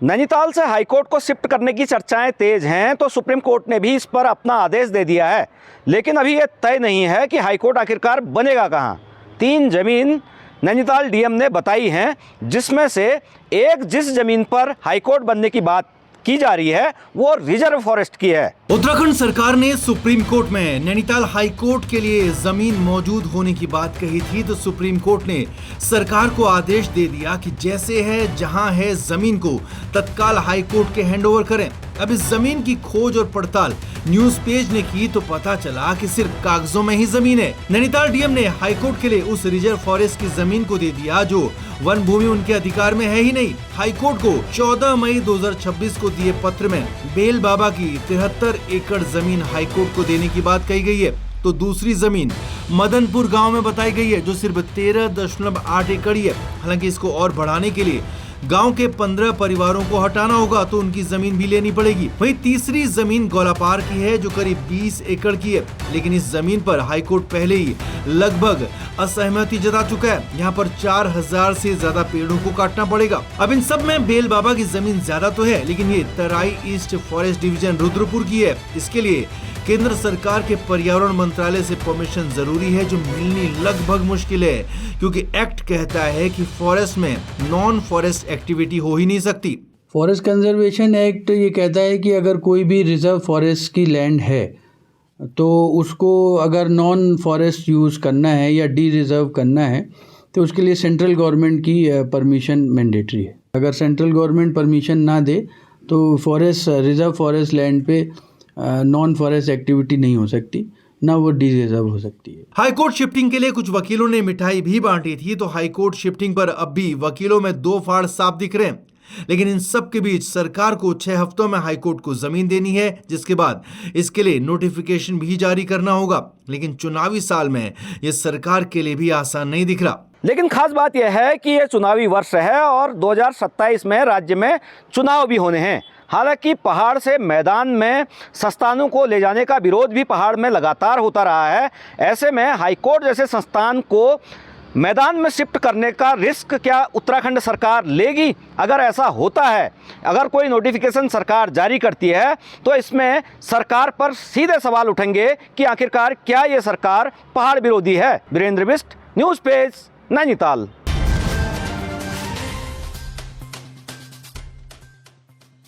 नैनीताल से हाईकोर्ट को शिफ्ट करने की चर्चाएं तेज हैं, तो सुप्रीम कोर्ट ने भी इस पर अपना आदेश दे दिया है। लेकिन अभी ये तय नहीं है कि हाईकोर्ट आखिरकार बनेगा कहाँ। 3 जमीन नैनीताल डीएम ने बताई हैं, जिसमें से एक जिस जमीन पर हाईकोर्ट बनने की बात की जा रही है वो रिजर्व फॉरेस्ट की है। उत्तराखंड सरकार ने सुप्रीम कोर्ट में नैनीताल हाई कोर्ट के लिए जमीन मौजूद होने की बात कही थी, तो सुप्रीम कोर्ट ने सरकार को आदेश दे दिया कि जैसे है जहां है जमीन को तत्काल हाई कोर्ट के हैंडओवर करें। अब इस जमीन की खोज और पड़ताल न्यूज पेज ने की तो पता चला कि सिर्फ कागजों में ही जमीन है। नैनीताल डीएम ने हाई कोर्ट के लिए उस रिजर्व फॉरेस्ट की जमीन को दे दिया जो वन भूमि उनके अधिकार में है ही नहीं। हाई कोर्ट को 14 मई 2026 को दिए पत्र में बेल बाबा की 73 एकड़ जमीन हाई कोर्ट को देने की बात कही गई है। तो दूसरी जमीन मदनपुर गांव में बताई गई है जो सिर्फ 13.8 एकड़ है। हालांकि इसको और बढ़ाने के लिए गांव के 15 परिवारों को हटाना होगा तो उनकी जमीन भी लेनी पड़ेगी। वहीं तीसरी जमीन गौलापार की है जो करीब 20 एकड़ की है, लेकिन इस जमीन पर हाईकोर्ट पहले ही लगभग असहमति जता चुका है। यहाँ पर 4000 से ज्यादा पेड़ों को काटना पड़ेगा। अब इन सब में बेल बाबा की जमीन ज्यादा तो है, लेकिन ये तराई ईस्ट फॉरेस्ट डिवीजन रुद्रपुर की है। इसके लिए केंद्र सरकार के पर्यावरण मंत्रालय से परमिशन जरूरी है, जो मिलनी लगभग मुश्किल है, क्योंकि एक्ट कहता है कि फॉरेस्ट में नॉन फॉरेस्ट एक्टिविटी हो ही नहीं सकती। फॉरेस्ट कंजर्वेशन एक्ट ये कहता है कि अगर कोई भी रिजर्व फॉरेस्ट की लैंड है तो उसको अगर नॉन फॉरेस्ट यूज़ करना है या डी रिजर्व करना है तो उसके लिए सेंट्रल गवर्नमेंट की परमिशन मैंडेटरी है। अगर सेंट्रल गवर्नमेंट परमिशन ना दे तो रिजर्व फॉरेस्ट लैंड पे नॉन फॉरेस्ट एक्टिविटी नहीं हो सकती, ना वो डी रिजर्व हो सकती है। हाईकोर्ट शिफ्टिंग के लिए कुछ वकीलों ने मिठाई भी बांटी थी, तो हाईकोर्ट शिफ्टिंग पर अब भी वकीलों में 2 फाड़ साफ दिख रहे हैं। लेकिन इन सब के बीच सरकार को 6 हफ्तों में हाईकोर्ट को जमीन देनी है, जिसके बाद इसके लिए नोटिफिकेशन भी जारी करना होगा। लेकिन चुनावी साल में ये सरकार के लिए भी आसान नहीं दिख रहा। लेकिन खास बात यह है कि ये चुनावी वर्ष है और 2027 में राज्य में चुनाव भी होने हैं। हालांकि पहाड़ से मैदान में संस्थानों को ले जाने का विरोध भी पहाड़ में लगातार होता रहा है। ऐसे में हाईकोर्ट जैसे संस्थान को मैदान में शिफ्ट करने का रिस्क क्या उत्तराखंड सरकार लेगी? अगर ऐसा होता है, अगर कोई नोटिफिकेशन सरकार जारी करती है, तो इसमें सरकार पर सीधे सवाल उठेंगे कि आखिरकार क्या ये सरकार पहाड़ विरोधी है। Virendra Bisht, news page, Nainital.